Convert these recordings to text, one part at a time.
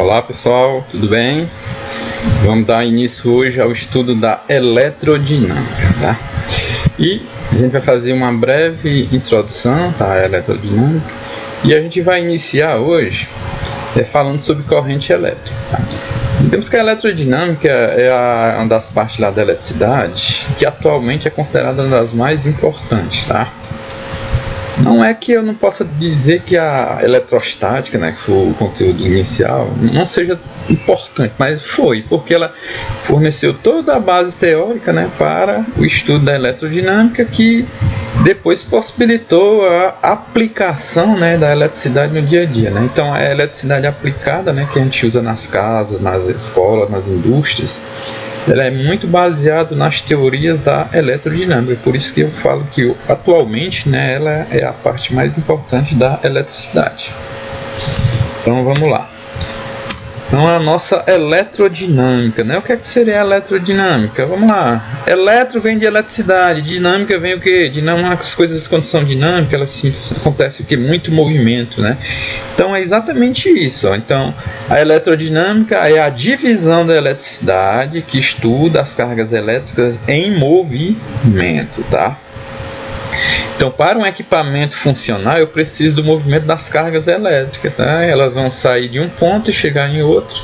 Olá pessoal, tudo bem? Vamos dar início hoje ao estudo da eletrodinâmica, tá? E a gente vai fazer uma breve introdução, tá, à elerodinâmica, e a gente vai iniciar hoje falando sobre corrente elétrica, tá? Temos que a eletrodinâmica é uma das partes lá da eletricidade que atualmente é considerada uma das mais importantes, tá? Não é que eu não possa dizer que a eletrostática, né, que foi o conteúdo inicial, não seja importante, mas foi, porque ela forneceu toda a base teórica, né, para o estudo da eletrodinâmica, que depois possibilitou a aplicação, né, da eletricidade no dia a dia, né? Então a eletricidade aplicada, né, que a gente usa nas casas, nas escolas, nas indústrias, ela é muito baseada nas teorias da eletrodinâmica, por isso que eu falo que atualmente, né, ela é a parte mais importante da eletricidade. Então vamos lá. Então a nossa eletrodinâmica, né? O que é que seria a eletrodinâmica? Vamos lá. Eletro vem de eletricidade, dinâmica vem o quê? As coisas quando são dinâmicas, elas acontece o quê? Muito movimento, né? Então é exatamente isso, ó. Então a eletrodinâmica é a divisão da eletricidade que estuda as cargas elétricas em movimento, tá? Então, para um equipamento funcionar, eu preciso do movimento das cargas elétricas, tá? Elas vão sair de um ponto e chegar em outro.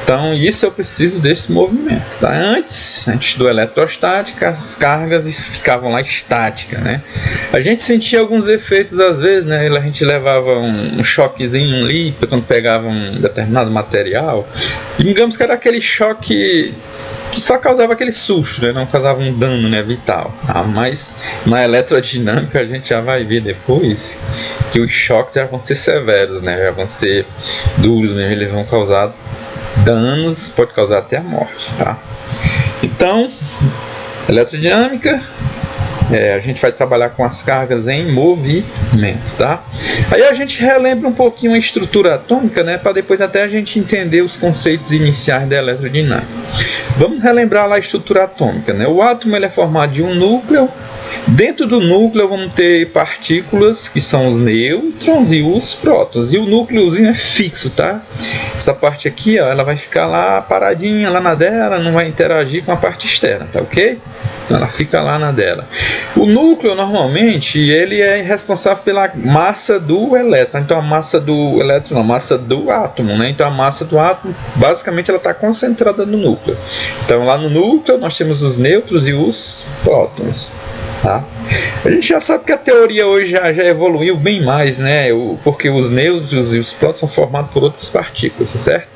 Então, isso eu preciso desse movimento, tá? Antes, a gente estudou eletrostática, as cargas ficavam lá estáticas, né? A gente sentia alguns efeitos às vezes, né? A gente levava um choquezinho ali, quando pegava um determinado material, e digamos que era aquele choque que só causava aquele susto, né? Não causava um dano, né, vital. Mas na eletrodinâmica a gente já vai ver depois que os choques já vão ser severos, né? Já vão ser duros, né? Eles vão causar danos, pode causar até a morte, tá? Então, eletrodinâmica, a gente vai trabalhar com as cargas em movimento, tá? Aí a gente relembra um pouquinho a estrutura atômica, né? Para depois até a gente entender os conceitos iniciais da eletrodinâmica. Vamos relembrar lá a estrutura atômica, né? O átomo ele é formado de um núcleo. Dentro do núcleo vamos ter partículas que são os nêutrons e os prótons. E o núcleozinho é fixo, tá? Essa parte aqui, ó, ela vai ficar lá paradinha, lá na dela, não vai interagir com a parte externa, tá ok? Então ela fica lá na dela. O núcleo, normalmente, ele é responsável pela massa do elétron. Então a massa do elétron, a massa do átomo, né? Então a massa do átomo, basicamente, ela está concentrada no núcleo. Então lá no núcleo nós temos os nêutrons e os prótons. Tá? A gente já sabe que a teoria hoje já evoluiu bem mais, né? Porque os nêutrons e os prótons são formados por outras partículas, certo?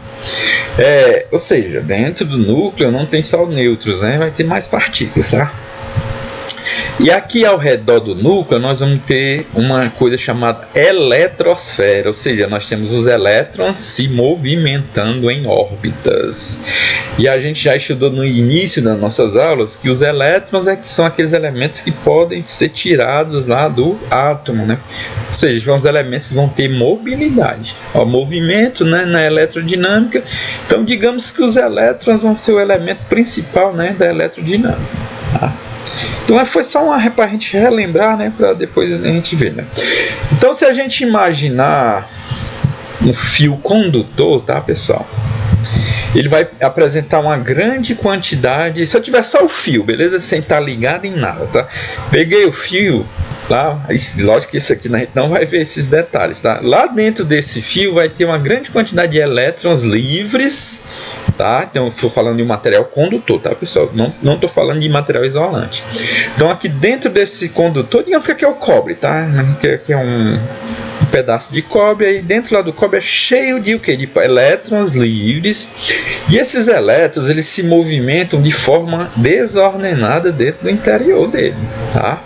Ou seja, dentro do núcleo não tem só nêutrons, né? Vai ter mais partículas, tá? E aqui ao redor do núcleo nós vamos ter uma coisa chamada eletrosfera, ou seja, nós temos os elétrons se movimentando em órbitas. E a gente já estudou no início das nossas aulas que os elétrons que são aqueles elementos que podem ser tirados lá do átomo, né? Ou seja, são os elementos que vão ter mobilidade, movimento, né, na eletrodinâmica. Então digamos que os elétrons vão ser o elemento principal, né, da eletrodinâmica, tá? Então foi só para a gente relembrar, né, para depois a gente ver, né? Então se a gente imaginar um fio condutor, tá, pessoal? Ele vai apresentar uma grande quantidade, se eu tiver só o fio, beleza? Sem estar ligado em nada, tá? Peguei o fio lá, lógico que isso aqui a gente não vai ver esses detalhes, tá? Lá dentro desse fio vai ter uma grande quantidade de elétrons livres, tá? Então eu estou falando de um material condutor, tá, pessoal? Não estou falando de material isolante. Então aqui dentro desse condutor, digamos que aqui é o cobre, tá? Aqui é um pedaço de cobre, aí dentro lá do cobre é cheio de o quê? De elétrons livres. E esses elétrons, eles se movimentam de forma desordenada dentro do interior dele, tá?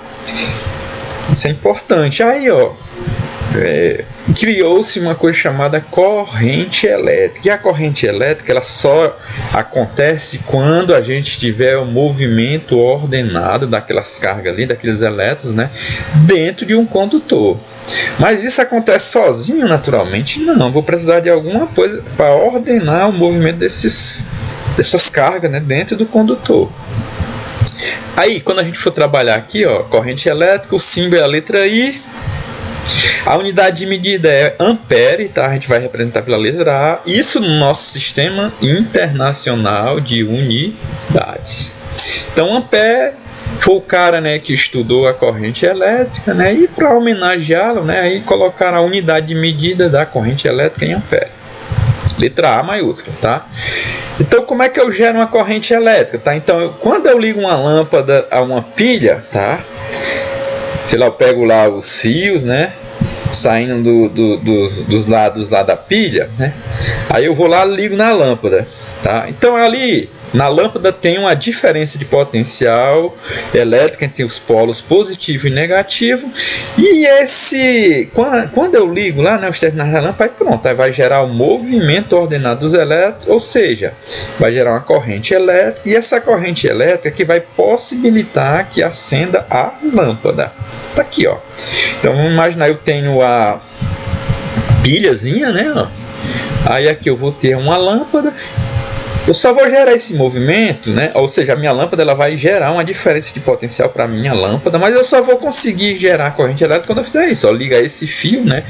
Isso é importante. Aí, ó, criou-se uma coisa chamada corrente elétrica. E a corrente elétrica, ela só acontece quando a gente tiver o movimento ordenado daquelas cargas ali, daqueles elétrons, né, dentro de um condutor. Mas isso acontece sozinho, naturalmente? Não, vou precisar de alguma coisa para ordenar o movimento dessas cargas, né, dentro do condutor. Aí, quando a gente for trabalhar aqui, ó, corrente elétrica, o símbolo é a letra I, A unidade de medida é ampere, tá? A gente vai representar pela letra A. Isso no nosso sistema internacional de unidades. Então, ampere foi o cara, né, que estudou a corrente elétrica, né, e para homenageá-lo, né, aí colocaram a unidade de medida da corrente elétrica em ampere. Letra A maiúscula, tá? Então, como é que eu gero uma corrente elétrica, tá? Então, quando eu ligo uma lâmpada a uma pilha, tá? Sei lá, eu pego lá os fios, né, saindo dos lados lá da pilha, né? Aí eu vou lá e ligo na lâmpada, tá? Então, ali na lâmpada tem uma diferença de potencial elétrica entre os polos positivo e negativo. E quando eu ligo lá, né, os terminais da lâmpada, pronto, aí vai gerar o movimento ordenado dos elétrons, ou seja, vai gerar uma corrente elétrica. E essa corrente elétrica que vai possibilitar que acenda a lâmpada. Tá aqui, ó. Então vamos imaginar, eu tenho a pilhazinha, né, ó. Aí aqui eu vou ter uma lâmpada. Eu só vou gerar esse movimento, né? Ou seja, a minha lâmpada ela vai gerar uma diferença de potencial para a minha lâmpada, mas eu só vou conseguir gerar corrente elétrica quando eu fizer isso. Ó, liga esse fio, né,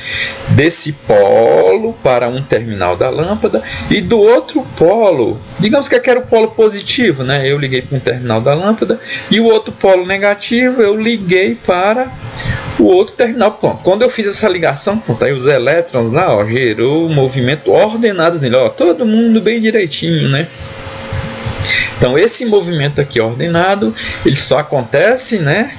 desse polo para um terminal da lâmpada e do outro polo, digamos que eu quero o polo positivo, né? Eu liguei para um terminal da lâmpada e o outro polo negativo eu liguei para o outro terminal. Pronto. Quando eu fiz essa ligação, pronto, aí os elétrons lá, ó, gerou um movimento ordenado nele, ó, todo mundo bem direitinho, né? Então esse movimento aqui ordenado, ele só acontece, né,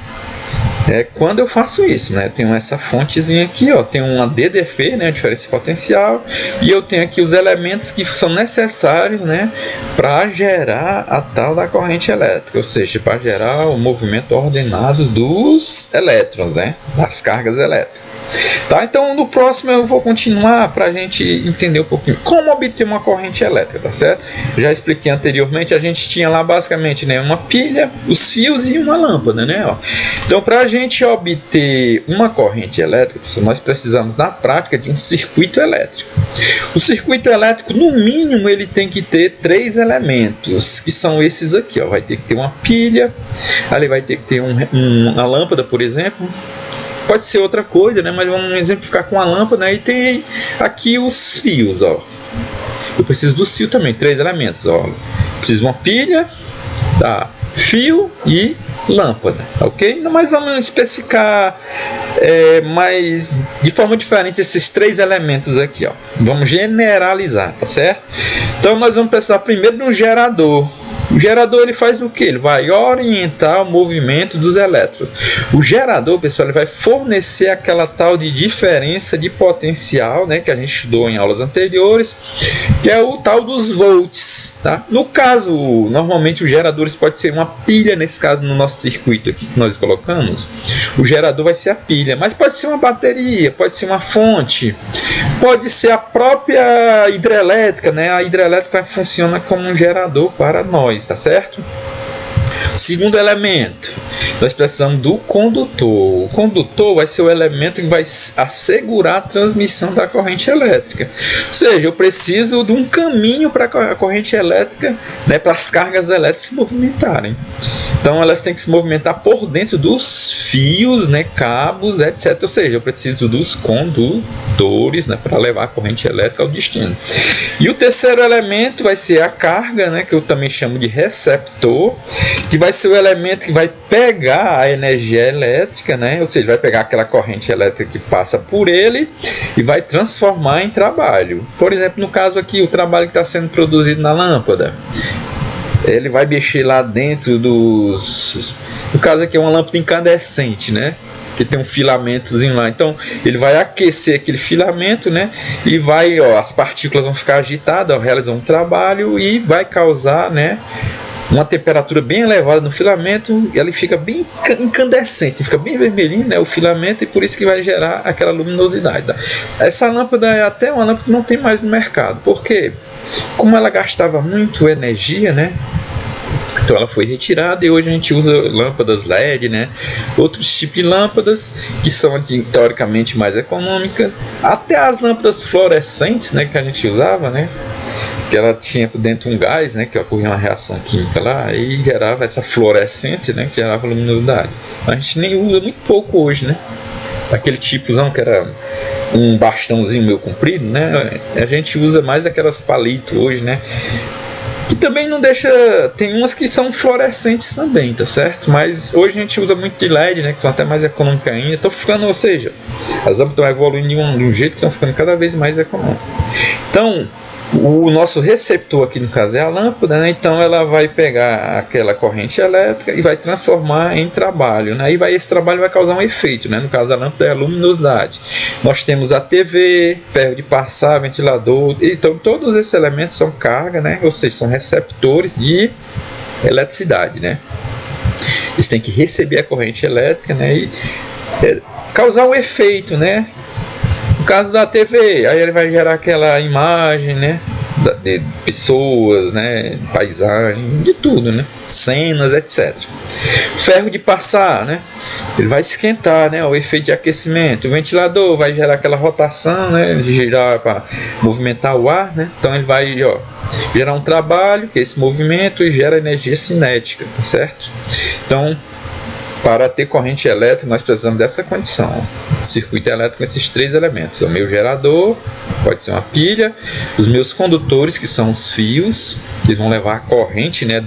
quando eu faço isso, né? Tenho essa fontezinha aqui, ó, tem uma DDP, né, diferença de potencial, e eu tenho aqui os elementos que são necessários, né, para gerar a tal da corrente elétrica, ou seja, para gerar o movimento ordenado dos elétrons, né, das cargas elétricas. Tá? Então no próximo eu vou continuar para a gente entender um pouquinho como obter uma corrente elétrica, tá certo? Já expliquei anteriormente, a gente tinha lá basicamente, né, uma pilha, os fios e uma lâmpada, né? Ó. Então para a gente obter uma corrente elétrica, nós precisamos na prática de um circuito elétrico. O circuito elétrico, no mínimo, ele tem que ter 3 elementos, que são esses aqui, ó. Vai ter que ter uma pilha, ali vai ter que ter uma lâmpada, por exemplo. Pode ser outra coisa, né? Mas vamos exemplificar com a lâmpada, né? E tem aqui os fios, ó. Eu preciso dos fios também, 3 elementos, ó. Preciso de uma pilha, tá? Fio e lâmpada, ok? Mas vamos especificar mais de forma diferente esses 3 elementos aqui, ó. Vamos generalizar, tá certo? Então nós vamos precisar primeiro de um gerador. O gerador ele faz o que? Ele vai orientar o movimento dos elétrons. O gerador, pessoal, ele vai fornecer aquela tal de diferença de potencial, né, que a gente estudou em aulas anteriores, que é o tal dos volts. Tá? No caso, normalmente os geradores pode ser uma pilha, nesse caso no nosso circuito aqui que nós colocamos, o gerador vai ser a pilha, mas pode ser uma bateria, pode ser uma fonte, pode ser a própria hidrelétrica, né? A hidrelétrica funciona como um gerador para nós. Tá certo? Segundo elemento, nós precisamos do condutor. O condutor vai ser o elemento que vai assegurar a transmissão da corrente elétrica. Ou seja, eu preciso de um caminho para a corrente elétrica, né, para as cargas elétricas se movimentarem. Então, elas têm que se movimentar por dentro dos fios, né, cabos, etc. Ou seja, eu preciso dos condutores, né, para levar a corrente elétrica ao destino. E o terceiro elemento vai ser a carga, né, que eu também chamo de receptor, que vai ser o elemento que vai pegar a energia elétrica, né? Ou seja, vai pegar aquela corrente elétrica que passa por ele e vai transformar em trabalho. Por exemplo, no caso aqui, o trabalho que está sendo produzido na lâmpada, ele vai mexer lá dentro dos... No caso aqui é uma lâmpada incandescente, né? Que tem um filamentozinho lá, então ele vai aquecer aquele filamento, né? E vai, ó, as partículas vão ficar agitadas, realizam um trabalho e vai causar, né, uma temperatura bem elevada no filamento, e ele fica bem incandescente, fica bem vermelhinho, né, o filamento, e por isso que vai gerar aquela luminosidade. Tá? Essa lâmpada é até uma lâmpada que não tem mais no mercado, porque como ela gastava muito energia, né, Então ela foi retirada e hoje a gente usa lâmpadas LED, né? Outros tipos de lâmpadas que são teoricamente mais econômicas, até as lâmpadas fluorescentes, né, que a gente usava, né? Que ela tinha por dentro um gás, né, que ocorria uma reação química lá e gerava essa fluorescência, né, que gerava luminosidade. A gente nem usa muito pouco hoje, né? Aquele tipozão que era um bastãozinho meio comprido, né? A gente usa mais aquelas palitos hoje, né? Que também não deixa. Tem umas que são fluorescentes também, tá certo? Mas hoje a gente usa muito de LED, né? Que são até mais econômicas ainda. Estão ficando, ou seja, as lâmpadas estão evoluindo de um jeito que estão ficando cada vez mais econômicas. Então, o nosso receptor aqui no caso é a lâmpada, né? Então ela vai pegar aquela corrente elétrica e vai transformar em trabalho, né? E esse trabalho vai causar um efeito, né? No caso a lâmpada é a luminosidade. Nós temos a TV, ferro de passar, ventilador, então todos esses elementos são carga, né? Ou seja, são receptores de eletricidade, né? Eles têm que receber a corrente elétrica, né? E causar um efeito, né? No caso da TV, aí ele vai gerar aquela imagem, né, de pessoas, né, paisagem, de tudo, né, cenas, etc. Ferro de passar, né, ele vai esquentar, né, o efeito de aquecimento. O ventilador vai gerar aquela rotação, né, de girar para movimentar o ar, né. Então ele vai, gerar um trabalho, que é esse movimento, e gera energia cinética, tá certo? Então, para ter corrente elétrica, nós precisamos dessa condição. Circuito elétrico com esses três elementos. O meu gerador, pode ser uma pilha. Os meus condutores, que são os fios, que vão levar a corrente, né,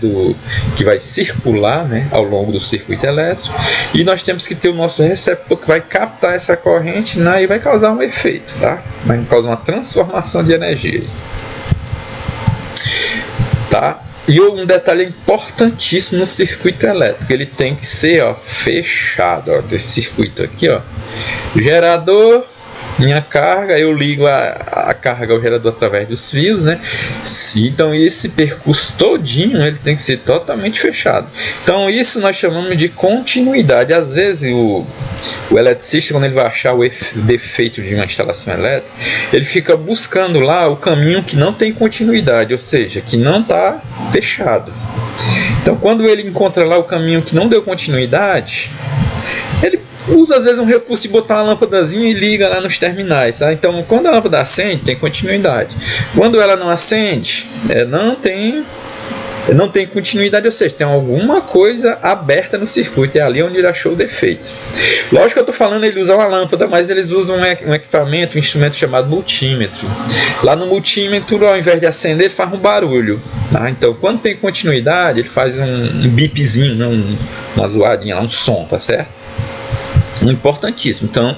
que vai circular, né, ao longo do circuito elétrico. E nós temos que ter o nosso receptor, que vai captar essa corrente, né, e vai causar um efeito. Tá? Vai causar uma transformação de energia. Tá? E um detalhe importantíssimo no circuito elétrico, ele tem que ser fechado, desse circuito aqui, gerador, minha carga, eu ligo a carga ao gerador através dos fios, né? Então esse percurso todinho ele tem que ser totalmente fechado. Então isso nós chamamos de continuidade. Às vezes o eletricista, quando ele vai achar o defeito de uma instalação elétrica, ele fica buscando lá o caminho que não tem continuidade, ou seja, que não está fechado. Então quando ele encontra lá o caminho que não deu continuidade, ele usa às vezes um recurso de botar uma lâmpadazinha e liga lá nos terminais, tá? Então quando a lâmpada acende, tem continuidade. Quando ela não acende, não tem continuidade, ou seja, tem alguma coisa aberta no circuito, é ali onde ele achou o defeito. Lógico que eu estou falando ele usar uma lâmpada, mas eles usam um equipamento, um instrumento chamado multímetro. Lá no multímetro, ao invés de acender, ele faz um barulho, tá? Então quando tem continuidade, ele faz um bipzinho, né? Uma zoadinha, um som, tá certo? Importantíssimo. Então,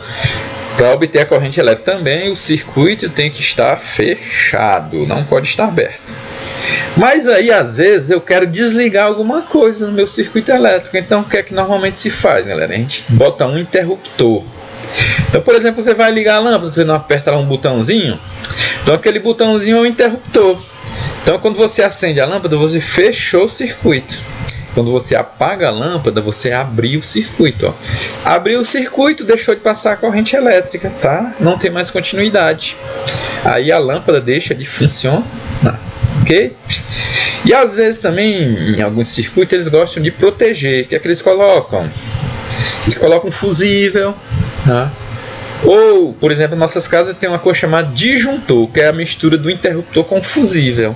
para obter a corrente elétrica também, o circuito tem que estar fechado, não pode estar aberto. Mas aí, às vezes, eu quero desligar alguma coisa no meu circuito elétrico. Então, o que é que normalmente se faz, galera? A gente bota um interruptor. Então, por exemplo, você vai ligar a lâmpada, você não aperta lá um botãozinho. Então, aquele botãozinho é o interruptor. Então, quando você acende a lâmpada, você fechou o circuito. Quando você apaga a lâmpada, você abriu o circuito. Abriu o circuito, deixou de passar a corrente elétrica, tá? Não tem mais continuidade. Aí a lâmpada deixa de funcionar, ok? E às vezes também, em alguns circuitos, eles gostam de proteger. O que é que eles colocam? Eles colocam um fusível, tá? Ou, por exemplo, em nossas casas tem uma coisa chamada disjuntor, que é a mistura do interruptor com o fusível.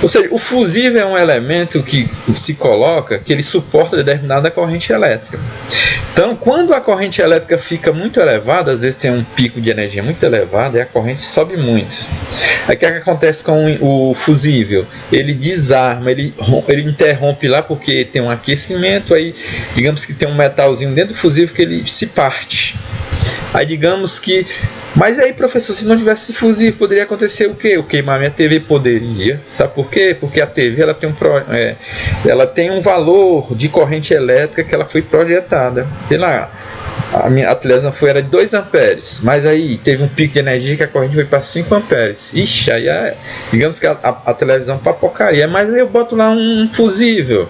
Ou seja, o fusível é um elemento que se coloca, que ele suporta determinada corrente elétrica. Então, quando a corrente elétrica fica muito elevada, às vezes tem um pico de energia muito elevado e a corrente sobe muito. Aí o que acontece com o fusível? Ele desarma, ele interrompe lá porque tem um aquecimento, aí digamos que tem um metalzinho dentro do fusível que ele se parte. Aí digamos que... Mas aí, professor, se não tivesse fusível, poderia acontecer o quê? Eu queimar minha TV? Poderia. Sabe por quê? Porque a TV ela tem um valor de corrente elétrica que ela foi projetada. Sei lá, a televisão era de 2 amperes, mas aí teve um pico de energia que a corrente foi para 5 amperes. Ixi, aí digamos que a televisão papocaria. Mas aí eu boto lá um fusível.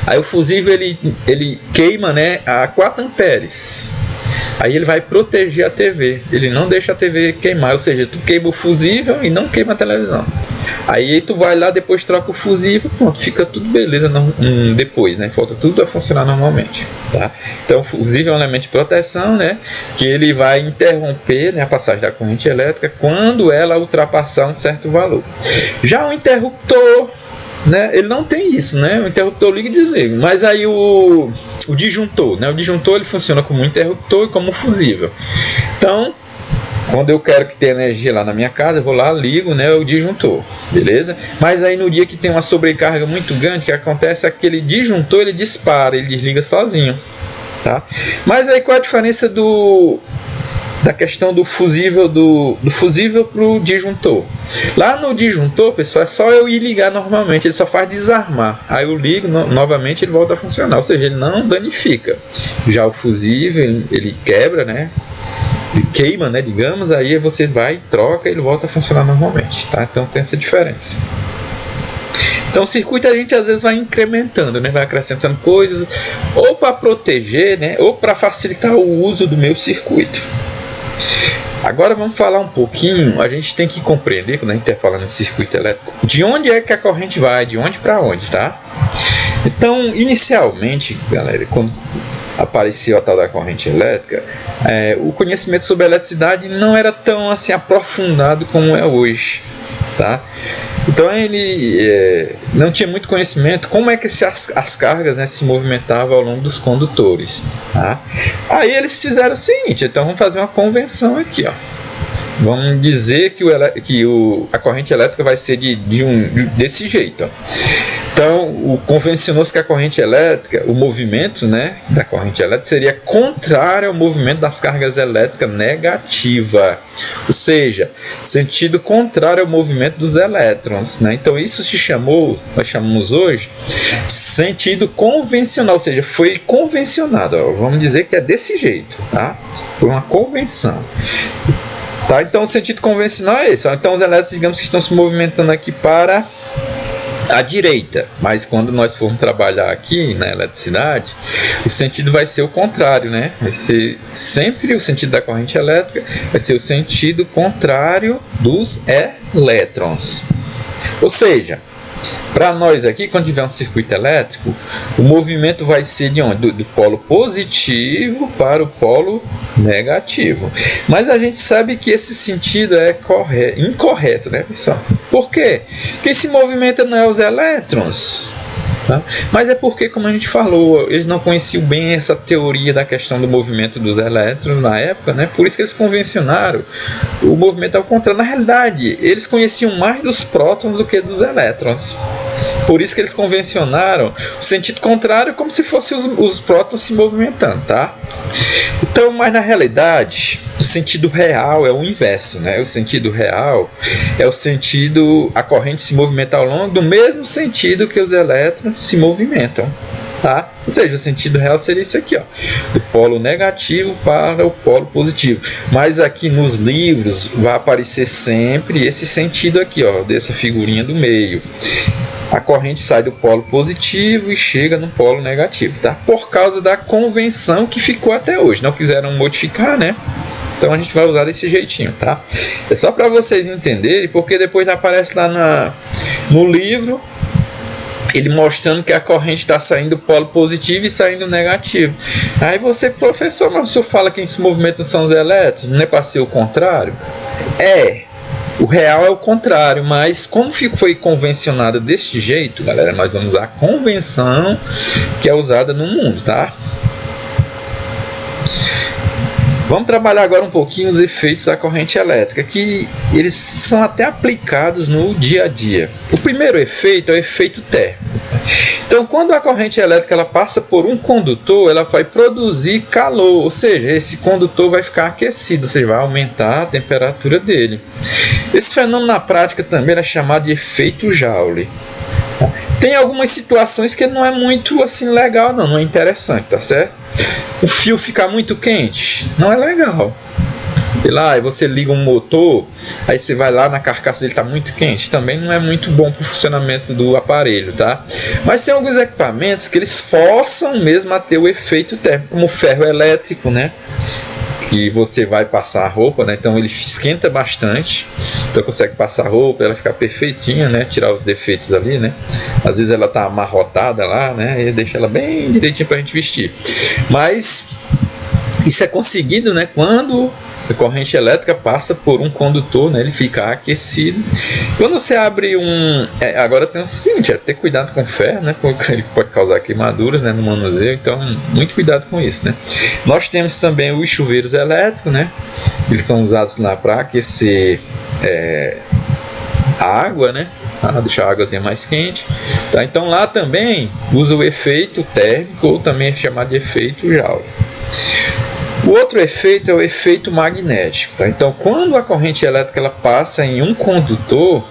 Aí o fusível ele queima, né, a 4 amperes. Aí ele vai proteger a TV, ele não deixa a TV queimar, ou seja, tu queima o fusível e não queima a televisão. Aí tu vai lá, depois troca o fusível, pronto, fica tudo beleza depois, né? Volta tudo a funcionar normalmente, tá? Então o fusível é um elemento de proteção, né? Que ele vai interromper, né, a passagem da corrente elétrica quando ela ultrapassar um certo valor. Já o interruptor, né, ele não tem isso, né? O interruptor liga e desliga. Mas aí o disjuntor, né? O disjuntor ele funciona como um interruptor e como um fusível. Então, quando eu quero que tenha energia lá na minha casa, eu vou lá, ligo, né, o disjuntor, beleza? Mas aí no dia que tem uma sobrecarga muito grande, o que acontece é que aquele disjuntor ele dispara, ele desliga sozinho, tá? Mas aí qual a diferença da questão do fusível para o disjuntor? Lá no disjuntor, pessoal, é só eu ir ligar normalmente, ele só faz desarmar. Aí eu ligo novamente, ele volta a funcionar, ou seja, ele não danifica. Já o fusível, ele quebra, né? Ele queima, né, digamos, aí você vai, troca e ele volta a funcionar normalmente, tá? Então tem essa diferença. Então o circuito a gente às vezes vai incrementando, né, vai acrescentando coisas, ou para proteger, né, ou para facilitar o uso do meu circuito. Agora vamos falar um pouquinho, a gente tem que compreender, quando a gente está falando de circuito elétrico, de onde é que a corrente vai, de onde para onde, tá? Então, inicialmente, galera, quando apareceu a tal da corrente elétrica, o conhecimento sobre a eletricidade não era tão assim aprofundado como é hoje, tá? Então ele não tinha muito conhecimento como é que as cargas, né, se movimentavam ao longo dos condutores, tá? Aí eles fizeram o seguinte, então vamos fazer uma convenção aqui, ó. Vamos dizer que a corrente elétrica vai ser desse jeito, ó. Então, convencionou-se que a corrente elétrica, o movimento, né, da corrente elétrica seria contrário ao movimento das cargas elétricas negativa, ou seja, sentido contrário ao movimento dos elétrons, né? Então isso nós chamamos hoje sentido convencional, ou seja, foi convencionado, ó. Vamos dizer que é desse jeito, tá? Foi uma convenção. Tá, então o sentido convencional é esse. Então os elétrons, digamos que estão se movimentando aqui para a direita, mas quando nós formos trabalhar aqui na eletricidade, o sentido vai ser o contrário, né? Vai ser sempre o sentido da corrente elétrica, vai ser o sentido contrário dos elétrons. Ou seja, para nós aqui, quando tiver um circuito elétrico, o movimento vai ser de onde? Do polo positivo para o polo negativo. Mas a gente sabe que esse sentido é incorreto, né, pessoal? Por quê? Porque esse movimento não é os elétrons. Tá? Mas é porque, como a gente falou, eles não conheciam bem essa teoria da questão do movimento dos elétrons na época, né? Por isso que eles convencionaram o movimento ao contrário. Na realidade, eles conheciam mais dos prótons do que dos elétrons. Por isso que eles convencionaram o sentido contrário, como se fossem os prótons se movimentando, tá? Então, mas na realidade, o sentido real é o inverso, né? O sentido real é o sentido, a corrente se movimenta ao longo do mesmo sentido que os elétrons se movimentam, tá? Ou seja, o sentido real seria isso aqui, ó, do polo negativo para o polo positivo. Mas aqui nos livros vai aparecer sempre esse sentido aqui, ó, dessa figurinha do meio. A corrente sai do polo positivo e chega no polo negativo, tá? Por causa da convenção que ficou até hoje. Não quiseram modificar, né? Então a gente vai usar desse jeitinho, tá? É só para vocês entenderem, porque depois aparece lá no livro ele mostrando que a corrente está saindo do polo positivo e saindo negativo. Aí você, professor, mas o senhor fala que esse movimento são os elétrons, não é para ser o contrário? O real é o contrário, mas como foi convencionado deste jeito, galera, nós vamos usar a convenção que é usada no mundo, tá? Vamos trabalhar agora um pouquinho os efeitos da corrente elétrica, que eles são até aplicados no dia a dia. O primeiro efeito é o efeito térmico. Então, quando a corrente elétrica ela passa por um condutor, ela vai produzir calor, ou seja, esse condutor vai ficar aquecido, ou seja, vai aumentar a temperatura dele. Esse fenômeno na prática também é chamado de efeito Joule. Tem algumas situações que não é muito assim legal, não é interessante, tá certo? O fio ficar muito quente, não é legal. E lá, aí você liga um motor, aí você vai lá na carcaça dele, está muito quente, também não é muito bom para o funcionamento do aparelho, tá? Mas tem alguns equipamentos que eles forçam mesmo a ter o efeito térmico, como o ferro elétrico, né? Que você vai passar a roupa, né? Então ele esquenta bastante, então consegue passar a roupa, ela fica perfeitinha, né? Tirar os defeitos ali, né? Às vezes ela tá amarrotada lá, né? E deixa ela bem direitinho pra gente vestir. Mas isso é conseguido, né? Quando a corrente elétrica passa por um condutor, né? Ele fica aquecido. Quando você abre agora tem o seguinte, ter cuidado com o ferro, né? Porque ele pode causar queimaduras, né? No manuseio, então muito cuidado com isso, né? Nós temos também os chuveiros elétricos, né? Eles são usados lá para aquecer a água, né? Deixar a águazinha mais quente, tá? Então lá também usa o efeito térmico, ou também é chamado de efeito Joule. O outro efeito é o efeito magnético, tá? Então, quando a corrente elétrica ela passa em um condutor,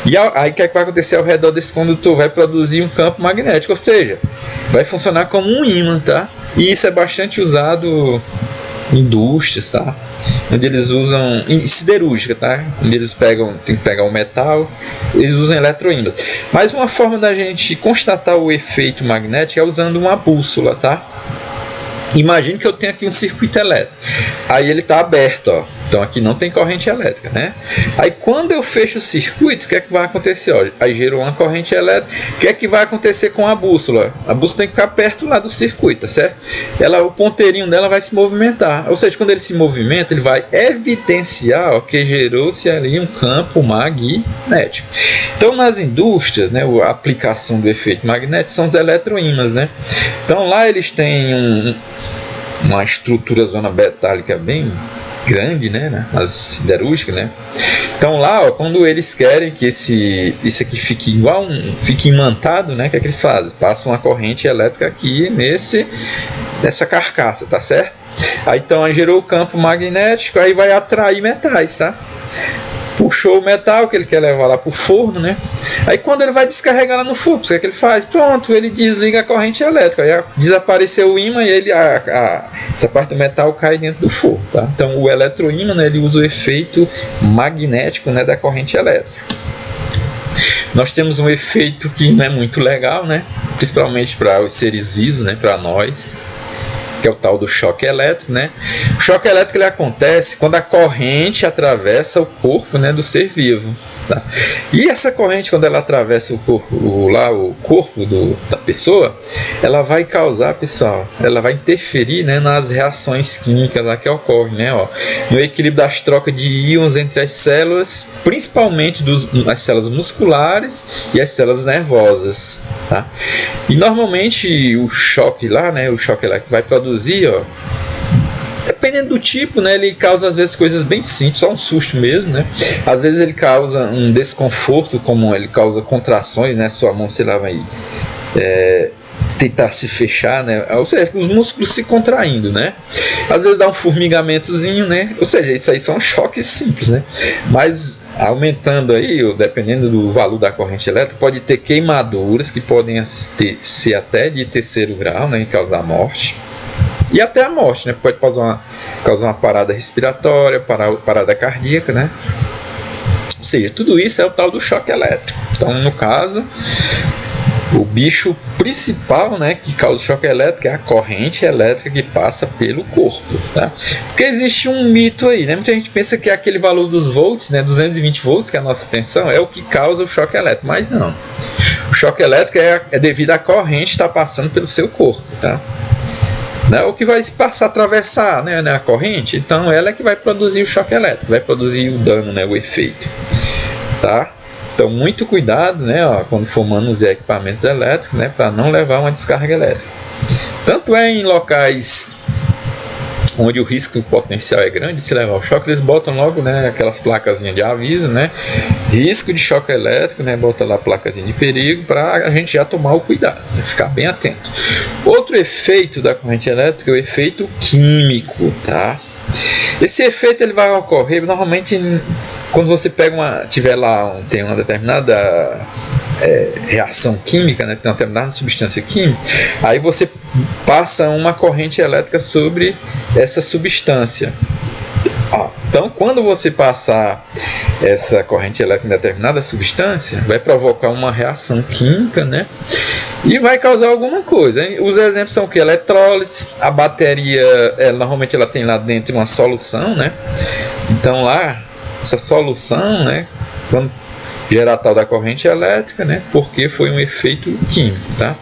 e aí o que vai acontecer ao redor desse condutor? Vai produzir um campo magnético, ou seja, vai funcionar como um ímã, tá? E isso é bastante usado em indústrias, tá? Onde eles usam em siderúrgica, tá? Onde eles tem que pegar o metal, eles usam eletroímãs. Mas uma forma da gente constatar o efeito magnético é usando uma bússola, tá? Imagine que eu tenho aqui um circuito elétrico, aí ele está aberto, ó. Então aqui não tem corrente elétrica, né? Aí quando eu fecho o circuito, o que é que vai acontecer? Ó, aí gerou uma corrente elétrica, o que é que vai acontecer com a bússola? A bússola tem que ficar perto lá do circuito, tá certo? O ponteirinho dela vai se movimentar, ou seja, quando ele se movimenta, ele vai evidenciar, ó, que gerou-se ali um campo magnético. Então nas indústrias, né, a aplicação do efeito magnético são os eletroímãs, né? Então lá eles têm uma estrutura zona metálica bem grande, né, as siderúrgicas, né? Então lá, ó, quando eles querem que isso aqui fique igual, fique imantado, né, o que é que eles fazem? Passam uma corrente elétrica aqui nessa carcaça, tá certo? Aí então aí gerou o campo magnético, aí vai atrair metais, tá? Puxou o metal que ele quer levar lá para o forno, né? Aí quando ele vai descarregar lá no forno, o que é que ele faz? Pronto, ele desliga a corrente elétrica, aí desapareceu o ímã e essa parte do metal cai dentro do forno, tá? Então o eletroímã, né, ele usa o efeito magnético, né, da corrente elétrica. Nós temos um efeito que não é muito legal, né? Principalmente para os seres vivos, né, para nós, que é o tal do choque elétrico, né? O choque elétrico ele acontece quando a corrente atravessa o corpo, né, do ser vivo, tá? E essa corrente, quando ela atravessa o corpo da pessoa, ela vai causar, pessoal, ela vai interferir, né, nas reações químicas lá que ocorrem, né, ó, no equilíbrio das trocas de íons entre as células, principalmente as células musculares e as células nervosas, tá? E normalmente o choque lá, né, o choque elétrico vai produzir, ó, dependendo do tipo, né, ele causa às vezes coisas bem simples, só um susto mesmo, né? Às vezes ele causa um desconforto, como ele causa contrações, né? Sua mão, sei lá, vai tentar se fechar, né? Ou seja, os músculos se contraindo, né? Às vezes dá um formigamentozinho, né? Ou seja, isso aí são choques simples, né? Mas aumentando aí, dependendo do valor da corrente elétrica, pode ter queimaduras que podem ser até de terceiro grau, né? E causar morte. E até a morte, né? Pode causar uma parada respiratória, parada cardíaca, né? Ou seja, tudo isso é o tal do choque elétrico. Então, no caso, o bicho principal, né, que causa o choque elétrico é a corrente elétrica que passa pelo corpo, tá? Porque existe um mito aí, né? Muita gente pensa que aquele valor dos volts, né, 220 volts, que é a nossa tensão, é o que causa o choque elétrico, mas não. O choque elétrico é devido à corrente estar passando pelo seu corpo, tá? O que vai passar, atravessar, né, a corrente, então ela é que vai produzir o choque elétrico, vai produzir o dano, né, o efeito, tá? Então muito cuidado, né, ó, quando for manusear equipamentos elétricos, né, para não levar uma descarga elétrica. Tanto é em locais onde o risco potencial é grande, se levar o choque, eles botam logo, né, aquelas placazinhas de aviso, né, risco de choque elétrico, né, bota lá a placazinha de perigo para a gente já tomar o cuidado, né, ficar bem atento. Outro efeito da corrente elétrica é o efeito químico, tá? Esse efeito ele vai ocorrer normalmente quando você tiver lá tem uma determinada reação química, né, tem uma determinada substância química, aí você passa uma corrente elétrica sobre essa substância. Então, quando você passar essa corrente elétrica em determinada substância, vai provocar uma reação química, né? E vai causar alguma coisa. Os exemplos são o que? Eletrólise, a bateria, normalmente ela tem lá dentro uma solução, né? Então lá, essa solução, né? Quando gerar tal da corrente elétrica, né? Porque foi um efeito químico, tá?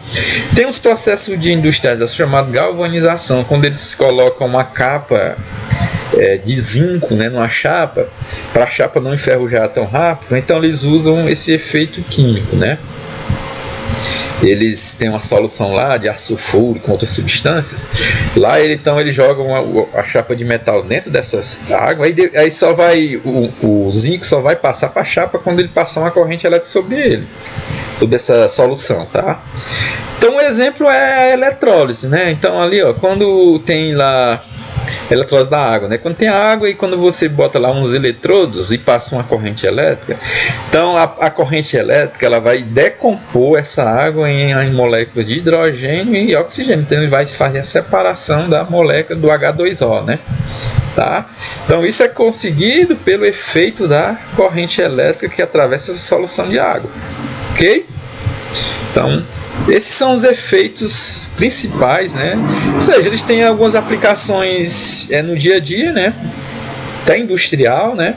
Tem uns processos de industrialização chamado galvanização, quando eles colocam uma capa de zinco, né, numa chapa, para a chapa não enferrujar tão rápido. Então eles usam esse efeito químico, né? Eles têm uma solução lá de ácido sulfúrico com outras substâncias. Lá eles jogam a chapa de metal dentro dessas águas, aí só vai o zinco só vai passar para a chapa quando ele passar uma corrente elétrica sobre ele, sobre essa solução, tá? Então um exemplo é a eletrólise, né? Então ali, ó, quando tem lá eletrólise da água, né? Quando tem a água e quando você bota lá uns eletrodos e passa uma corrente elétrica, então a corrente elétrica ela vai decompor essa água em moléculas de hidrogênio e oxigênio, então ele vai fazer a separação da molécula do H2O, né? Tá? Então isso é conseguido pelo efeito da corrente elétrica que atravessa essa solução de água, ok? Então esses são os efeitos principais, né? Ou seja, eles têm algumas aplicações no dia a dia, né? Até industrial, né?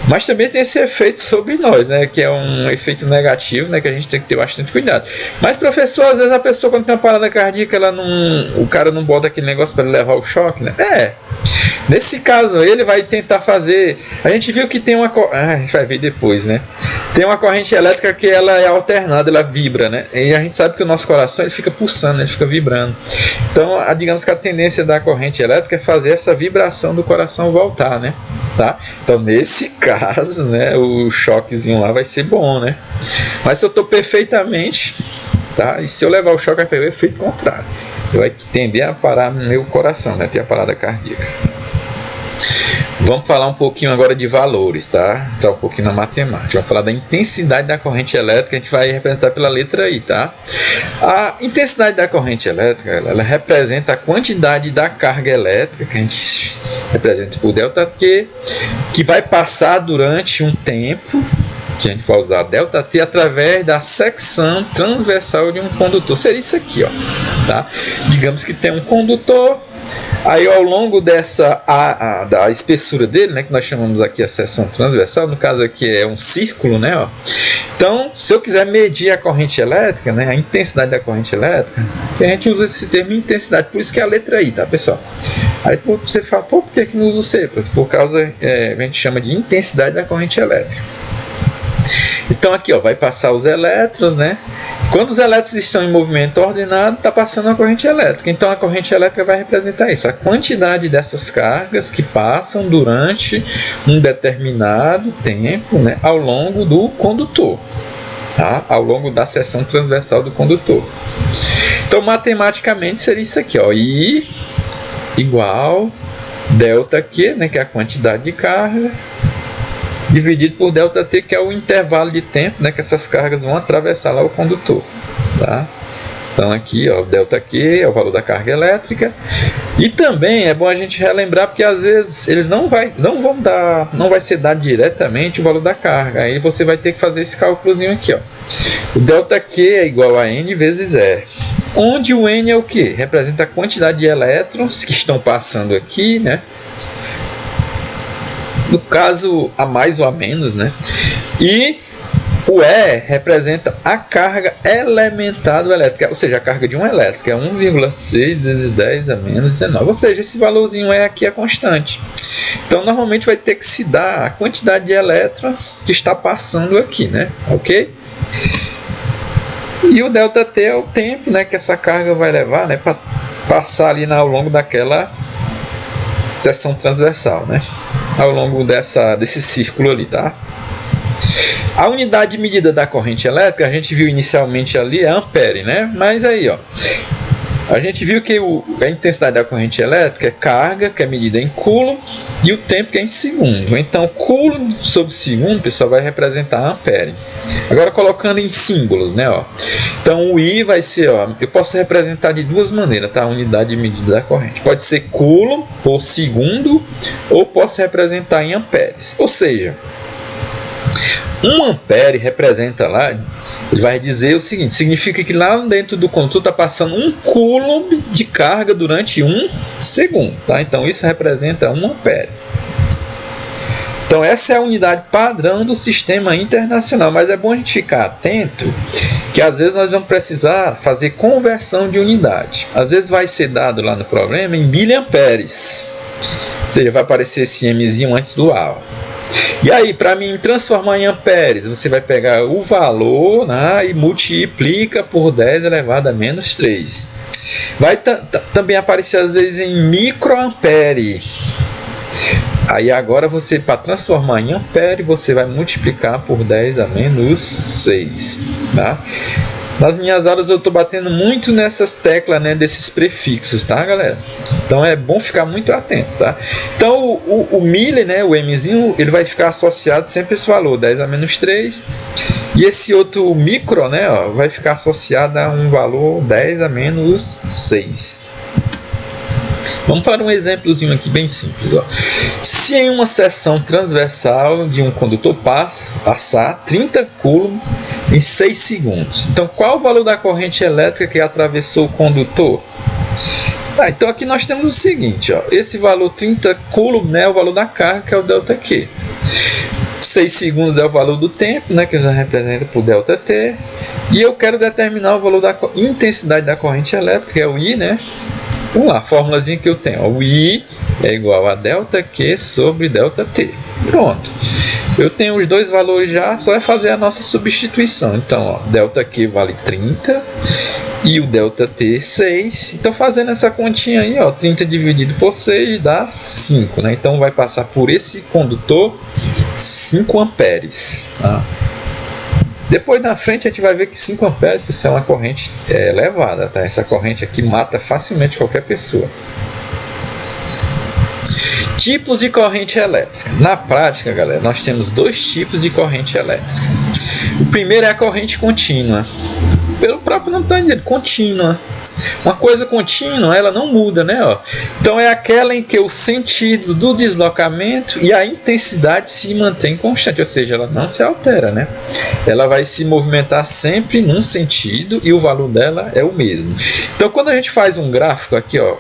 Mas também tem esse efeito sobre nós, né? Que é um efeito negativo, né? Que a gente tem que ter bastante cuidado. Mas, professor, às vezes a pessoa quando tem uma parada cardíaca, o cara não bota aquele negócio para levar o choque, né? Nesse caso, ele vai tentar fazer... A gente viu que tem uma... a gente vai ver depois, né? Tem uma corrente elétrica que ela é alternada, ela vibra, né? E a gente sabe que o nosso coração ele fica pulsando, ele fica vibrando. Então, digamos que a tendência da corrente elétrica é fazer essa vibração do coração voltar, né? Tá? Então, nesse caso, né? O choquezinho lá vai ser bom, né? Mas se eu estou perfeitamente... Tá? E se eu levar o choque, vai ter o efeito contrário. Vai tender a parar no meu coração, né? Ter a parada cardíaca. Vamos falar um pouquinho agora de valores, tá? Entrar um pouquinho na matemática. Vamos falar da intensidade da corrente elétrica, a gente vai representar pela letra I, tá? A intensidade da corrente elétrica, ela representa a quantidade da carga elétrica, que a gente representa por ΔQ, que vai passar durante um tempo, que a gente vai usar ΔT, através da secção transversal de um condutor. Seria isso aqui, ó, tá? Digamos que tem um condutor. Aí ao longo da espessura dele, né, que nós chamamos aqui a seção transversal, no caso aqui é um círculo, né, ó. Então, se eu quiser medir a corrente elétrica, né, a intensidade da corrente elétrica, a gente usa esse termo intensidade, por isso que é a letra I, tá, pessoal? Aí você fala, por que não usa o C? Por causa, a gente chama de intensidade da corrente elétrica. Então aqui, ó, vai passar os elétrons, né? Quando os elétrons estão em movimento ordenado, está passando a corrente elétrica. Então a corrente elétrica vai representar isso, a quantidade dessas cargas que passam durante um determinado tempo, né, ao longo do condutor, tá? Ao longo da seção transversal do condutor. Então matematicamente seria isso aqui, ó, I igual ΔQ, né, que é a quantidade de carga, dividido por ΔT, que é o intervalo de tempo, né, que essas cargas vão atravessar lá o condutor, tá? Então aqui, ó, ΔQ é o valor da carga elétrica. E também é bom a gente relembrar, porque às vezes eles não vai ser dado diretamente o valor da carga. Aí você vai ter que fazer esse cálculozinho aqui, ó. O ΔQ é igual a N vezes E. Onde o N é o que? Representa a quantidade de elétrons que estão passando aqui, né? No caso, a mais ou a menos, né? E o E representa a carga elementar do elétrico, ou seja, a carga de um elétrico é 1,6 vezes 10 a menos 19. Ou seja, esse valorzinho E aqui é constante. Então, normalmente vai ter que se dar a quantidade de elétrons que está passando aqui, né? Ok? E o ΔT é o tempo, né, que essa carga vai levar, né, para passar ali ao longo daquela seção transversal, né? Ao longo desse círculo ali, tá? A unidade de medida da corrente elétrica, a gente viu inicialmente ali, é ampere, né? Mas aí, ó, A gente viu que a intensidade da corrente elétrica é carga, que é medida em coulomb, e o tempo, que é em segundo. Então, coulomb sobre segundo, pessoal, vai representar ampere. Agora, colocando em símbolos, né? Ó. Então, o I vai ser, ó, eu posso representar de duas maneiras, tá? A unidade de medida da corrente. Pode ser coulomb por segundo, ou posso representar em amperes. Ou seja, 1 ampere representa lá, ele vai dizer o seguinte, significa que lá dentro do condutor está passando 1 coulomb de carga durante 1 segundo. Tá? Então isso representa 1 ampere. Então essa é a unidade padrão do sistema internacional, mas é bom a gente ficar atento que às vezes nós vamos precisar fazer conversão de unidade. Às vezes vai ser dado lá no problema em miliamperes, ou seja, vai aparecer esse Mzinho antes do A. E aí, para mim transformar em amperes, você vai pegar o valor, né, e multiplica por 10 elevado a menos 3. Vai também aparecer às vezes em microampere. Aí agora você, para transformar em ampere, você vai multiplicar por 10 a menos 6. Tá? Nas minhas aulas eu estou batendo muito nessas teclas, né, desses prefixos, tá, galera? Então é bom ficar muito atento, tá? Então o milli, né, o Mzinho, ele vai ficar associado sempre a esse valor, 10 a menos 3. E esse outro micro, né, ó, vai ficar associado a um valor 10 a menos 6. Vamos para um exemplozinho aqui bem simples. Ó. Se em uma seção transversal de um condutor passar 30 coulomb em 6 segundos. Então, qual o valor da corrente elétrica que atravessou o condutor? Então, aqui nós temos o seguinte. Ó, esse valor 30 coulomb, né, é o valor da carga, que é o ΔQ. 6 segundos é o valor do tempo, né, que já representa por ΔT. E eu quero determinar o valor da intensidade da corrente elétrica, que é o I, né? Vamos lá, a fórmulazinha que eu tenho. O I é igual a ΔQ sobre ΔT. Pronto. Eu tenho os dois valores já, só é fazer a nossa substituição. Então, ó, ΔQ vale 30 e o ΔT 6. Então, fazendo essa continha aí, ó, 30 dividido por 6 dá 5. Né? Então, vai passar por esse condutor 5 amperes. Tá? Depois na frente a gente vai ver que 5 amperes isso é uma corrente elevada, tá? Essa corrente aqui mata facilmente qualquer pessoa. Tipos de corrente elétrica. Na prática, galera, nós temos 2 tipos de corrente elétrica. O primeiro é a corrente contínua. Pelo próprio nome está dizendo, contínua. Uma coisa contínua, ela não muda, né? Ó. Então é aquela em que o sentido do deslocamento e a intensidade se mantém constante, ou seja, ela não se altera, né? Ela vai se movimentar sempre num sentido e o valor dela é o mesmo. Então quando a gente faz um gráfico aqui, ó,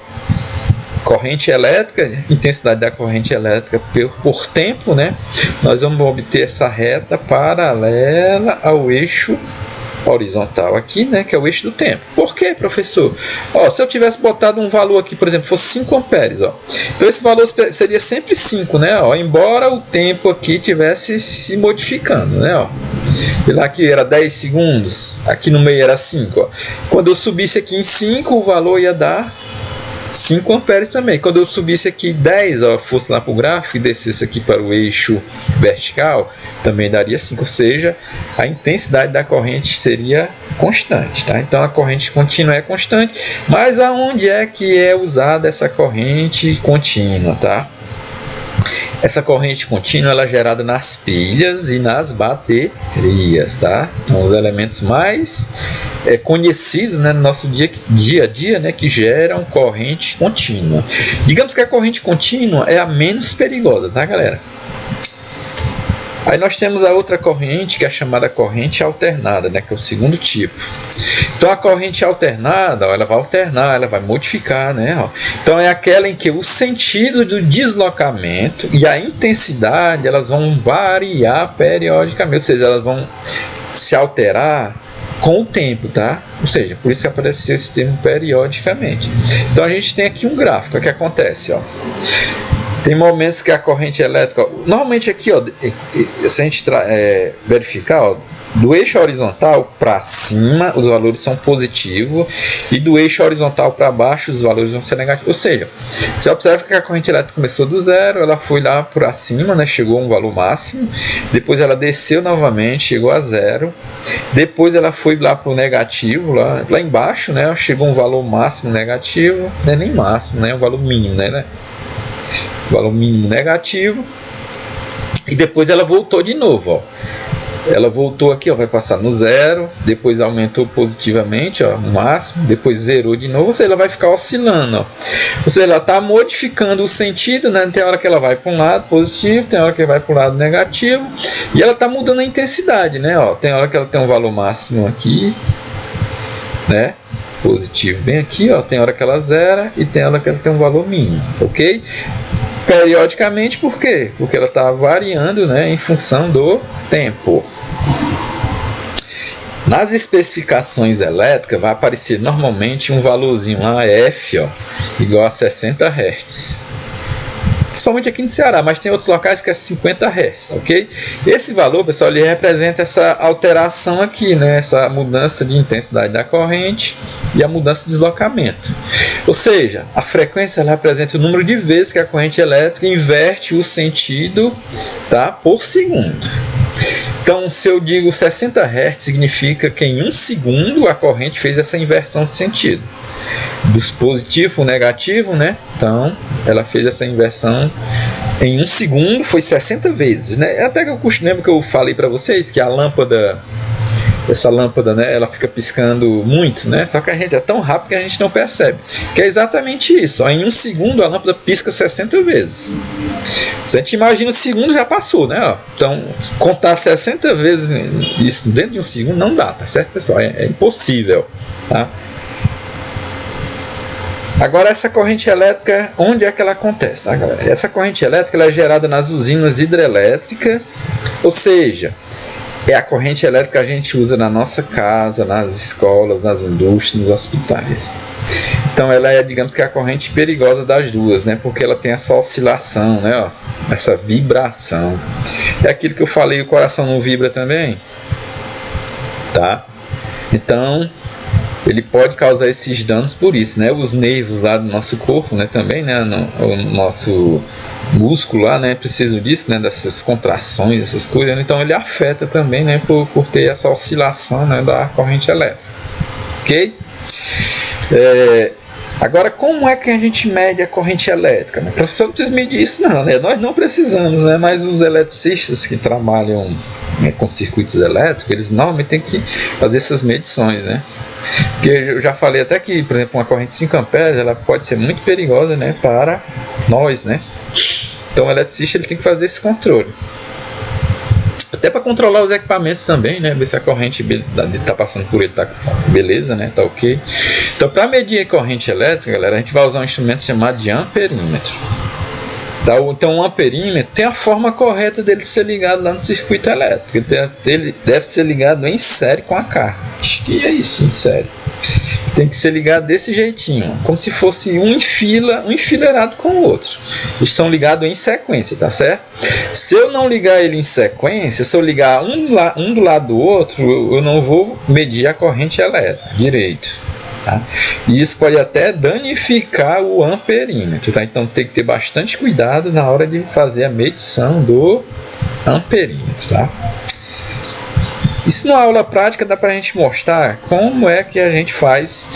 corrente elétrica, intensidade da corrente elétrica por tempo, né? Nós vamos obter essa reta paralela ao eixo horizontal aqui, né, que é o eixo do tempo. Por quê, professor? Ó, se eu tivesse botado um valor aqui, por exemplo, fosse 5 amperes, ó. Então esse valor seria sempre 5, né, ó, embora o tempo aqui tivesse se modificando, né, ó. E lá que era 10 segundos, aqui no meio era 5, ó. Quando eu subisse aqui em 5, o valor ia dar 5 amperes também. Quando eu subisse aqui 10, ó, fosse lá para o gráfico e descesse aqui para o eixo vertical, também daria 5, ou seja, a intensidade da corrente seria constante, tá? Então a corrente contínua é constante, mas aonde é que é usada essa corrente contínua, tá? Essa corrente contínua ela é gerada nas pilhas e nas baterias, tá? São os elementos mais conhecidos, né, no nosso dia a dia, né, que geram corrente contínua. Digamos que a corrente contínua é a menos perigosa, tá, galera? Aí nós temos a outra corrente, que é a chamada corrente alternada, né, que é o segundo tipo. Então a corrente alternada, ó, ela vai alternar, ela vai modificar, né? Ó. Então é aquela em que o sentido do deslocamento e a intensidade elas vão variar periodicamente, ou seja, elas vão se alterar com o tempo, tá? Ou seja, por isso que apareceu esse termo periodicamente. Então a gente tem aqui um gráfico, o que acontece, ó. Tem momentos que a corrente elétrica, normalmente aqui, ó, se a gente verificar, ó, do eixo horizontal para cima os valores são positivos e do eixo horizontal para baixo os valores vão ser negativos. Ou seja, você observa que a corrente elétrica começou do zero, ela foi lá para cima, né, chegou a um valor máximo, depois ela desceu novamente, chegou a zero, depois ela foi lá para o negativo, lá embaixo, né, chegou a um valor máximo negativo, não é nem máximo, né, um valor mínimo, né, valor mínimo negativo, e depois ela voltou de novo, ó. Ela voltou aqui, ó, vai passar no zero, depois aumentou positivamente, ó, no máximo, depois zerou de novo, ou seja, ela vai ficar oscilando, ó. Ou seja, ela está modificando o sentido, né? Tem hora que ela vai para um lado positivo, tem hora que vai para o lado negativo, e ela está mudando a intensidade, né? Ó, tem hora que ela tem um valor máximo aqui, né? Positivo bem aqui, ó, tem hora que ela zera e tem hora que ela tem um valor mínimo, ok? Periodicamente, por quê? Porque ela está variando, né, em função do tempo. Nas especificações elétricas vai aparecer normalmente um valorzinho lá, F, ó, igual a 60 Hz. Principalmente aqui no Ceará, mas tem outros locais que é 50 Hz, ok? Esse valor, pessoal, ele representa essa alteração aqui, né? Essa mudança de intensidade da corrente e a mudança de deslocamento. Ou seja, a frequência ela representa o número de vezes que a corrente elétrica inverte o sentido, tá, por segundo. Então, se eu digo 60 Hz, significa que em 1 segundo a corrente fez essa inversão de sentido. Dos positivo para o negativo, né? Então, ela fez essa inversão em 1 segundo, foi 60 vezes, né? Até que eu lembro que eu falei para vocês que a lâmpada, essa lâmpada, né, ela fica piscando muito, né? Só que a gente é tão rápido que a gente não percebe. Que é exatamente isso, ó. Em 1 segundo a lâmpada pisca 60 vezes. Se a gente imagina o segundo já passou, né? Ó. Então, contar 60 vezes isso dentro de 1 segundo não dá, tá certo, pessoal? É impossível, tá? Agora, essa corrente elétrica, onde é que ela acontece? Essa corrente elétrica ela é gerada nas usinas hidrelétricas, ou seja, é a corrente elétrica que a gente usa na nossa casa, nas escolas, nas indústrias, nos hospitais. Então, ela é, digamos que, a corrente perigosa das duas, né? Porque ela tem essa oscilação, né? Ó, essa vibração. É aquilo que eu falei, o coração não vibra também? Tá? Então, ele pode causar esses danos por isso, né? Os nervos lá do nosso corpo, né? Também, né? O nosso músculo lá, né? Precisa disso, né? Dessas contrações, essas coisas. Então ele afeta também, né? Por ter essa oscilação, né? Da corrente elétrica, ok? Agora, como é que a gente mede a corrente elétrica? O professor não precisa medir isso, não, né? Nós não precisamos, né? Mas os eletricistas que trabalham, né, com circuitos elétricos, eles normalmente têm que fazer essas medições, né? Porque eu já falei até que, por exemplo, uma corrente de 5 amperes, ela pode ser muito perigosa, né, para nós, né? Então o eletricista ele tem que fazer esse controle. Até para controlar os equipamentos também, né? Ver se a corrente está passando por ele, tá beleza, né? Tá ok. Então, para medir a corrente elétrica, galera, a gente vai usar um instrumento chamado de amperímetro. Tá? Então, um amperímetro tem a forma correta dele ser ligado lá no circuito elétrico. Ele deve ser ligado em série com a carga. Acho que é isso, em série. Tem que ser ligado desse jeitinho, como se fosse um enfileirado com o outro. Eles são ligados em sequência, tá certo? Se eu não ligar ele em sequência, se eu ligar um do lado do outro, eu não vou medir a corrente elétrica direito. Tá? E isso pode até danificar o amperímetro, tá? Então tem que ter bastante cuidado na hora de fazer a medição do amperímetro, tá? Isso na aula prática dá para a gente mostrar como é que a gente faz.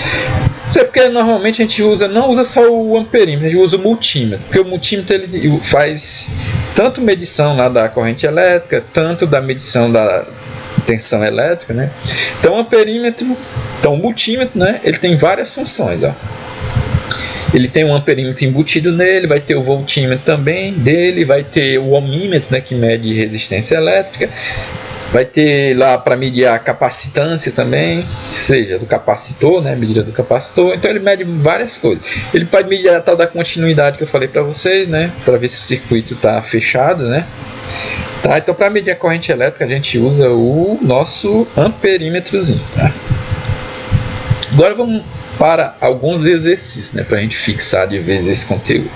Isso é porque normalmente a gente não usa só o amperímetro, a gente usa o multímetro, porque o multímetro ele faz tanto medição lá da corrente elétrica, tanto da medição da tensão elétrica, né? Então o multímetro, né, ele tem várias funções, ó. Ele tem um amperímetro embutido nele, vai ter o voltímetro também dele, vai ter o ohmímetro, né, que mede resistência elétrica, vai ter lá para medir a capacitância também, ou seja, do capacitor, né, medida do capacitor. Então ele mede várias coisas. Ele pode medir a tal da continuidade que eu falei para vocês, né, para ver se o circuito está fechado, né. Tá, então para medir a corrente elétrica a gente usa o nosso amperímetrozinho, tá? Agora vamos para alguns exercícios, né, para a gente fixar de vez esse conteúdo.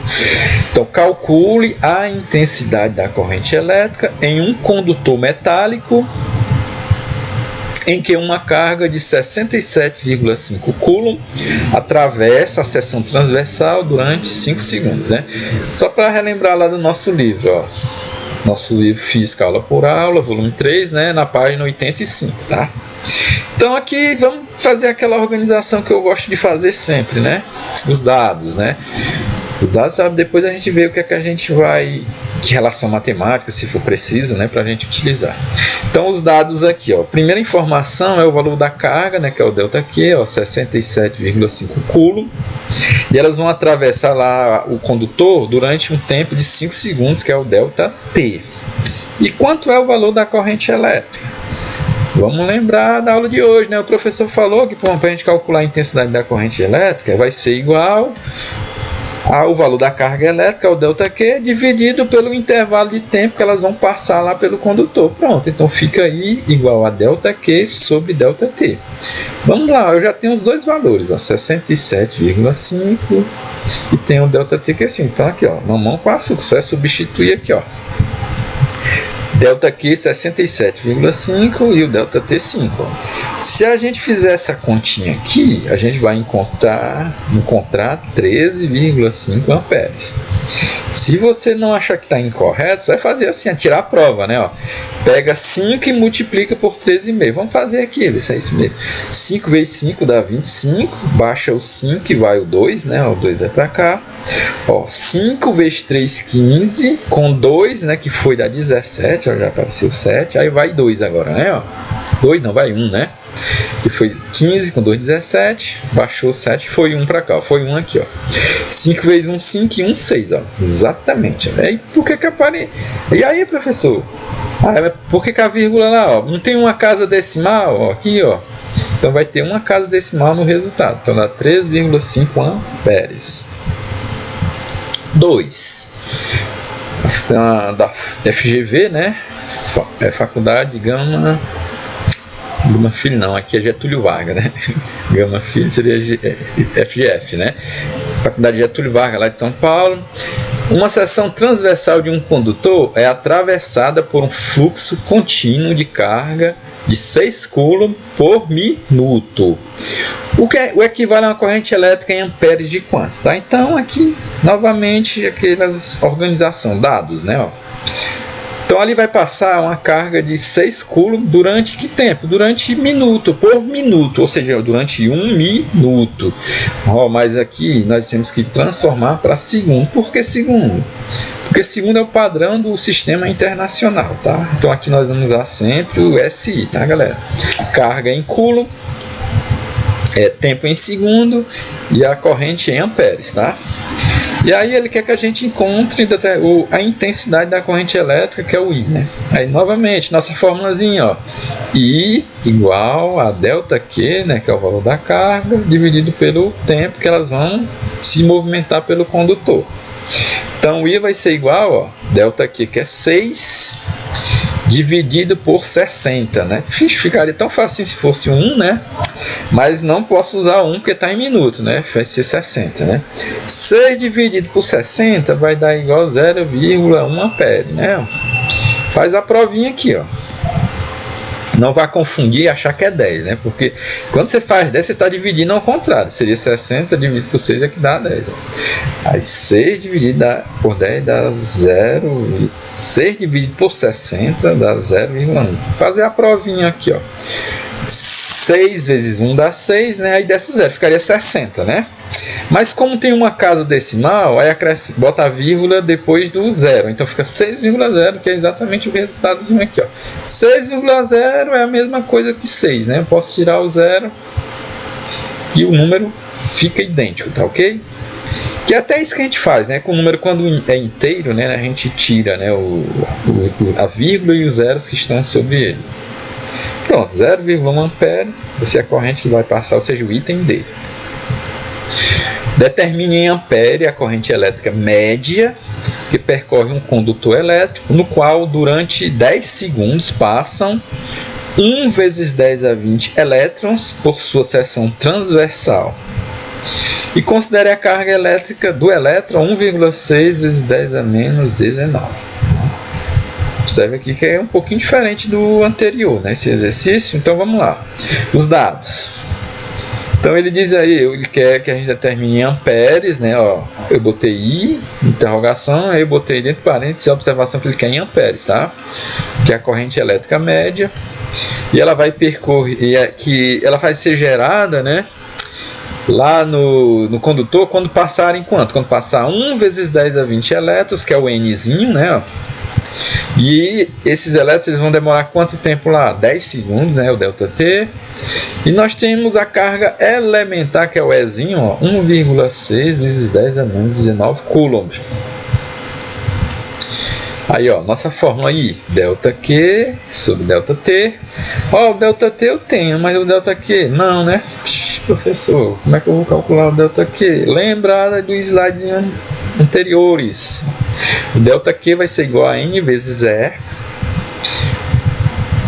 Então, calcule a intensidade da corrente elétrica em um condutor metálico em que uma carga de 67,5 coulomb atravessa a seção transversal durante 5 segundos. Né? Só para relembrar lá do nosso livro, ó. Nosso livro Física Aula por Aula, volume 3, né, na página 85, tá? Então aqui vamos fazer aquela organização que eu gosto de fazer sempre, né? Os dados, né? Os dados, sabe, depois a gente vê o que é que a gente vai, de relação matemática, se for preciso, né, para a gente utilizar. Então os dados aqui, ó, primeira informação é o valor da carga, né, que é o ΔQ, ó, 67,5 coulomb, e elas vão atravessar lá o condutor durante um tempo de 5 segundos, que é o ΔT. E quanto é o valor da corrente elétrica? Vamos lembrar da aula de hoje, né? O professor falou que para a gente calcular a intensidade da corrente elétrica vai ser igual ao valor da carga elétrica, o ΔQ, dividido pelo intervalo de tempo que elas vão passar lá pelo condutor. Pronto, então fica aí igual a ΔQ sobre ΔT. Vamos lá, eu já tenho os dois valores, ó, 67,5 e tem o ΔT que é assim. Então aqui, ó, mamão com açúcar, só é substituir aqui, ó. ΔQ 67,5 e o ΔT 5. Se a gente fizer essa continha aqui, a gente vai encontrar 13,5 amperes. Se você não achar que está incorreto, você vai fazer assim, tirar a prova, né? Ó, pega 5 e multiplica por 13,5. Vamos fazer aqui, ver se é isso mesmo. 5 vezes 5 dá 25, baixa o 5 e vai o 2, né? O 2 vai para cá. Ó, 5 vezes 3, 15, com 2, né? Que foi da 17, ó, já apareceu 7, aí vai 2 agora, né? Ó, 2 não, vai 1, né? E foi 15 com 2, 17, baixou 7, foi 1 para cá, ó, foi 1 aqui, ó. 5 vezes 1, 5 e 1, 6, ó. Exatamente, né? E por que aparece? E aí, professor? Por que a vírgula lá, ó? Não tem uma casa decimal, ó, aqui, ó. Então vai ter uma casa decimal no resultado. Então dá 3,5 amperes. 2. Da FGV, né? Faculdade Gama Filho, não, aqui é Getúlio Vargas, né? Gama Filho seria FGF, né? Faculdade Getúlio Vargas, lá de São Paulo. Uma seção transversal de um condutor é atravessada por um fluxo contínuo de carga de 6 coulomb por minuto. O equivale a uma corrente elétrica em amperes de quantos? Tá? Então, aqui, novamente, aquelas organização, dados, né? Ó. Então, ali vai passar uma carga de 6 coulomb durante que tempo? Durante minuto, por minuto, ou seja, durante 1 minuto. Oh, mas aqui nós temos que transformar para segundo. Por que segundo? Porque segundo é o padrão do sistema internacional, tá? Então, aqui nós vamos usar sempre o SI, tá, galera? Carga em coulomb, tempo em segundo e a corrente em amperes, tá? E aí ele quer que a gente encontre a intensidade da corrente elétrica, que é o I, né? Aí novamente, nossa formulazinha, ó, I igual a ΔQ, né, que é o valor da carga, dividido pelo tempo que elas vão se movimentar pelo condutor. Então o I vai ser igual, ó, ΔQ, que é 6, dividido por 60, né? Ficaria tão fácil se fosse 1, né? Mas não posso usar 1 porque está em minuto, né? Vai ser 60, né? 6 dividido por 60 vai dar igual a 0,1 ampere, né? Faz a provinha aqui, ó. Não vai confundir e achar que é 10, né? Porque quando você faz 10, você está dividindo ao contrário. Seria 60 dividido por 6 é que dá 10. Aí 6 dividido por 10 dá 0. 6 dividido por 60 dá 0,1. Fazer a provinha aqui, ó. 6 vezes 1 dá 6, né? Aí desce o 0, ficaria 60, né? Mas como tem uma casa decimal, aí bota a vírgula depois do 0. Então fica 6,0, que é exatamente o resultadozinho aqui, ó. 6,0 é a mesma coisa que 6, né? Eu posso tirar o 0 e o número fica idêntico, tá ok? Que é até isso que a gente faz, né? Com o número, quando é inteiro, né? A gente tira, né, a vírgula e os zeros que estão sobre ele. Pronto, 0,1 ampere, essa é a corrente que vai passar, ou seja, o item D. Determine em ampere a corrente elétrica média que percorre um condutor elétrico, no qual durante 10 segundos passam 1 vezes 10 a 20 elétrons por sua seção transversal. E considere a carga elétrica do elétron 1,6 vezes 10 a menos 19. Observe aqui que é um pouquinho diferente do anterior, né, esse exercício. Então vamos lá. Os dados. Então ele diz aí, ele quer que a gente determine em amperes, né? Ó, eu botei I, interrogação, aí eu botei dentro de parênteses a observação que ele quer em amperes, tá? Que é a corrente elétrica média. E ela vai percorrer, que ela vai ser gerada, né? Lá no condutor, quando passar em quanto? Quando passar 1 vezes 10 a 20 elétrons, que é o Nzinho, né? Ó. E esses elétrons eles vão demorar quanto tempo lá? 10 segundos, né? O ΔT. E nós temos a carga elementar, que é o Ezinho, ó, 1,6 vezes 10 a menos 19 Coulomb. Aí, ó, nossa fórmula aí, ΔQ sobre ΔT. Ó, o ΔT eu tenho, mas o ΔQ não, né? Professor, como é que eu vou calcular o ΔQ? Lembra dos slides anteriores. O ΔQ vai ser igual a N vezes E.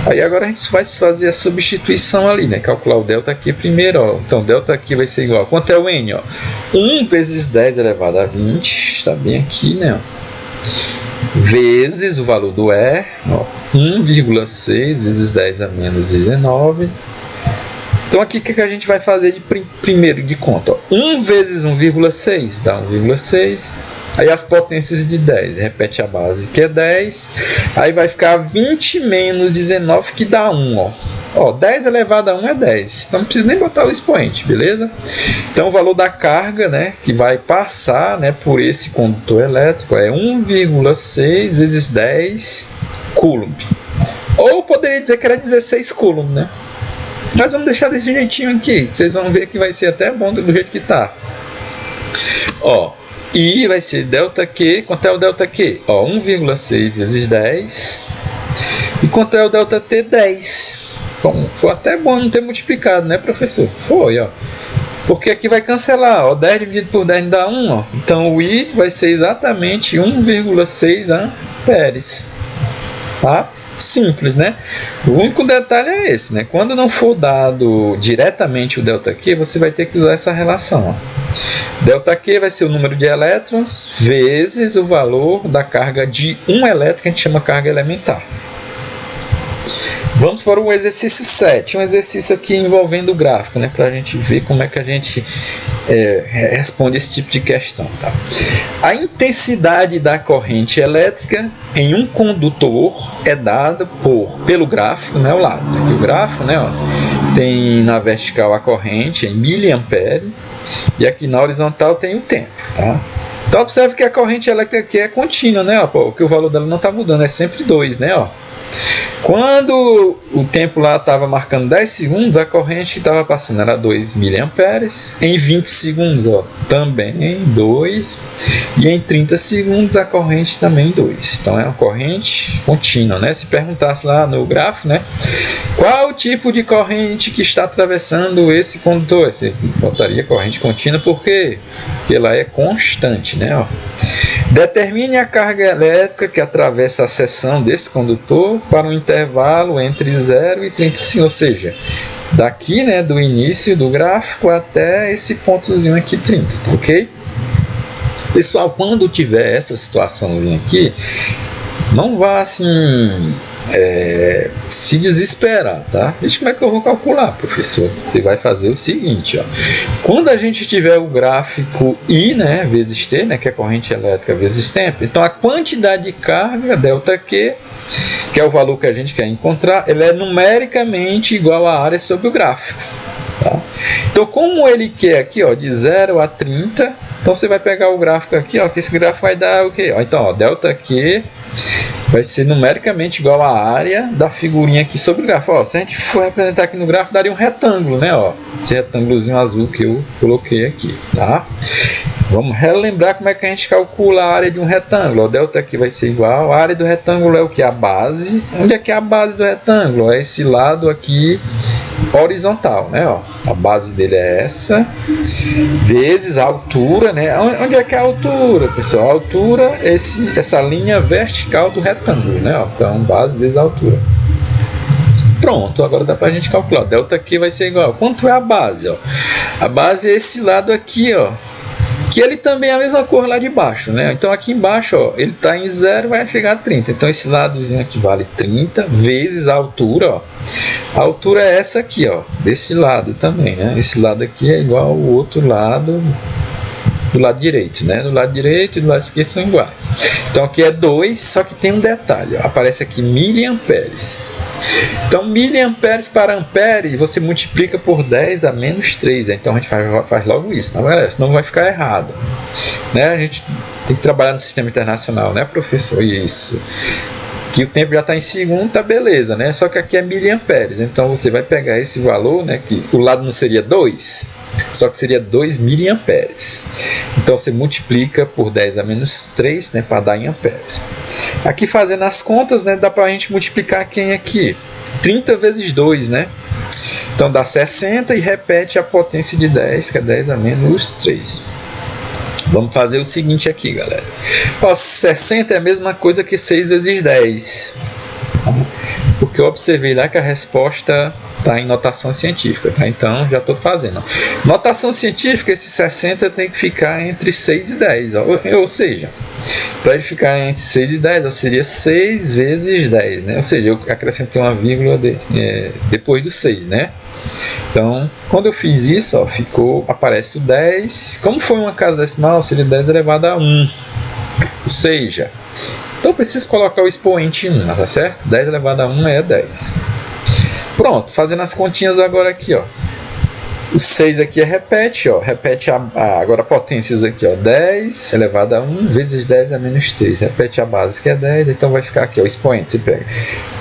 Aí agora a gente vai fazer a substituição ali, né? Calcular o ΔQ primeiro, ó. Então, ΔQ vai ser igual a... Quanto é o N, ó? 1 vezes 10 elevado a 20. Está bem aqui, né? Vezes o valor do E, ó, 1,6 vezes 10 a menos 19. Então aqui o que a gente vai fazer de primeiro de conta? Ó, 1 vezes 1,6 dá 1,6. Aí as potências de 10, repete a base que é 10. Aí vai ficar 20 menos 19 que dá 1. Ó, 10 elevado a 1 é 10. Então não precisa nem botar o expoente, beleza? Então o valor da carga, né, que vai passar, né, por esse condutor elétrico é 1,6 vezes 10 Coulomb. Ou poderia dizer que era 16 Coulomb, né? Mas vamos deixar desse jeitinho aqui. Vocês vão ver que vai ser até bom do jeito que está. Ó, I vai ser ΔQ. Quanto é o ΔQ? Ó, 1,6 vezes 10. E quanto é o ΔT? 10. Bom, foi até bom não ter multiplicado, né, professor? Foi, ó. Porque aqui vai cancelar, ó. 10 dividido por 10 dá 1, ó. Então o I vai ser exatamente 1,6 amperes. Tá? Simples, né? O único detalhe é esse, né? Quando não for dado diretamente o ΔQ, você vai ter que usar essa relação, ó. ΔQ vai ser o número de elétrons vezes o valor da carga de um elétron, que a gente chama carga elementar. Vamos para o exercício 7, um exercício aqui envolvendo o gráfico, né, para a gente ver como é que a gente responde esse tipo de questão. Tá? A intensidade da corrente elétrica em um condutor é dada pelo gráfico, né, o lado. Aqui o gráfico, né, ó, tem na vertical a corrente em miliampere e aqui na horizontal tem o tempo. Tá? Então observe que a corrente elétrica aqui é contínua, né, ó, porque o valor dela não está mudando, é sempre 2, né, ó. Quando o tempo lá estava marcando 10 segundos, a corrente que estava passando era 2 miliamperes. Em 20 segundos, ó, também 2. E em 30 segundos, a corrente também 2. Então, é uma corrente contínua, né? Se perguntasse lá no gráfico, né? Qual o tipo de corrente que está atravessando esse condutor? Você botaria corrente contínua, por quê? Porque ela é constante, né? Ó. Determine a carga elétrica que atravessa a seção desse condutor para um intervalo entre 0 e 30 segundos, ou seja, daqui, né, do início do gráfico até esse pontozinho aqui 30, tá ok? Pessoal, quando tiver essa situaçãozinha aqui, não vá assim se desesperar, tá? Deixa como é que eu vou calcular, professor. Você vai fazer o seguinte, ó. Quando a gente tiver o gráfico I, né, vezes T, né, que é corrente elétrica vezes tempo, então a quantidade de carga, ΔQ, que é o valor que a gente quer encontrar, ele é numericamente igual à área sobre o gráfico. Tá? Então, como ele quer aqui, ó, de 0 a 30, então você vai pegar o gráfico aqui, ó, que esse gráfico vai dar o quê? Então, ó, ΔQ vai ser numericamente igual à área da figurinha aqui sobre o gráfico. Ó, se a gente for representar aqui no gráfico, daria um retângulo, né? Ó, esse retângulozinho azul que eu coloquei aqui, tá? Vamos relembrar como é que a gente calcula a área de um retângulo. O delta aqui vai ser igual. A área do retângulo é o que? A base. Onde é que é a base do retângulo? É esse lado aqui horizontal, né? Ó, a base dele é essa. Vezes a altura, né? Onde é que é a altura, pessoal? A altura é essa linha vertical do retângulo, né? Ó, então, base vezes a altura. Pronto, agora dá pra gente calcular. Delta Q vai ser igual. Quanto é a base? Ó? A base é esse lado aqui, ó. Que ele também é a mesma cor lá de baixo, né? Então aqui embaixo, ó, ele está em 0, vai chegar a 30. Então esse ladozinho aqui vale 30 vezes a altura, ó. A altura é essa aqui, ó, desse lado também, né? Esse lado aqui é igual ao outro lado do lado direito, né? Do lado direito e do lado esquerdo são iguais. Então aqui é 2, só que tem um detalhe, ó, aparece aqui miliamperes. Então miliamperes para ampere você multiplica por 10 a menos 3. Então a gente faz logo isso, tá, galera? Senão vai ficar errado, né? A gente tem que trabalhar no sistema internacional, né, professor? Isso. Que o tempo já está em segundo, tá beleza, né? Só que aqui é miliamperes. Então você vai pegar esse valor, né? Que o lado não seria 2, só que seria 2 miliamperes. Então você multiplica por 10 a menos 3, né? Para dar em amperes. Aqui fazendo as contas, né? Dá para a gente multiplicar quem aqui? 30 vezes 2, né? Então dá 60 e repete a potência de 10, que é 10 a menos 3. Vamos fazer o seguinte aqui, galera. Ó, 60 é a mesma coisa que 6 vezes 10. Porque eu observei lá que a resposta está em notação científica, tá? Então já estou fazendo. Notação científica, esse 60 tem que ficar entre 6 e 10. Ou seja, para ele ficar entre 6 e 10, ó, seria 6 vezes 10, né? Ou seja, eu acrescentei uma vírgula depois do 6, né? Então, quando eu fiz isso, ó, aparece o 10. Como foi uma casa decimal, seria 10 elevado a 1. Ou seja, então eu preciso colocar o expoente em 1, tá certo? 10 elevado a 1 é 10. Pronto, fazendo as continhas agora aqui, ó. O 6 aqui repete, ó. Repete agora potências aqui, ó. 10 elevado a 1 vezes 10 a menos 3. Repete a base que é 10, então vai ficar aqui, ó. O expoente, você pega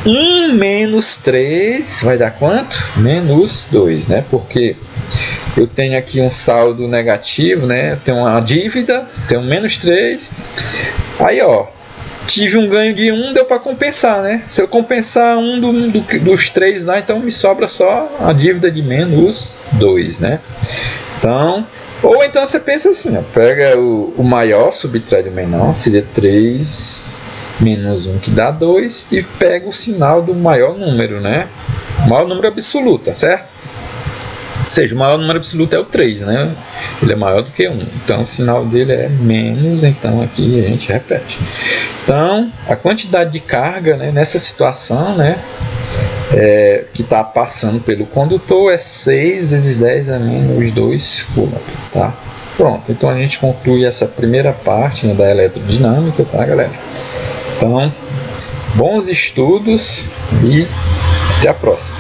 1 menos 3, vai dar quanto? Menos 2, né? Porque eu tenho aqui um saldo negativo, né? Eu tenho uma dívida, tenho menos 3. Aí, ó, tive um ganho de 1, deu para compensar, né? Se eu compensar um dos 3 lá, então me sobra só a dívida de menos 2, né? Então, ou então você pensa assim, ó, pega o maior, subtrai do menor, seria 3 menos 1, que dá 2, e pega o sinal do maior número, né? O maior número absoluto, tá certo? Ou seja, o maior número absoluto é o 3, né? Ele é maior do que 1. Então, o sinal dele é menos. Então, aqui a gente repete. Então, a quantidade de carga, né, nessa situação, né, que está passando pelo condutor é 6 vezes 10 a menos 2 coulomb. Tá? Pronto. Então, a gente conclui essa primeira parte, né, da eletrodinâmica, tá, galera? Então, bons estudos e até a próxima.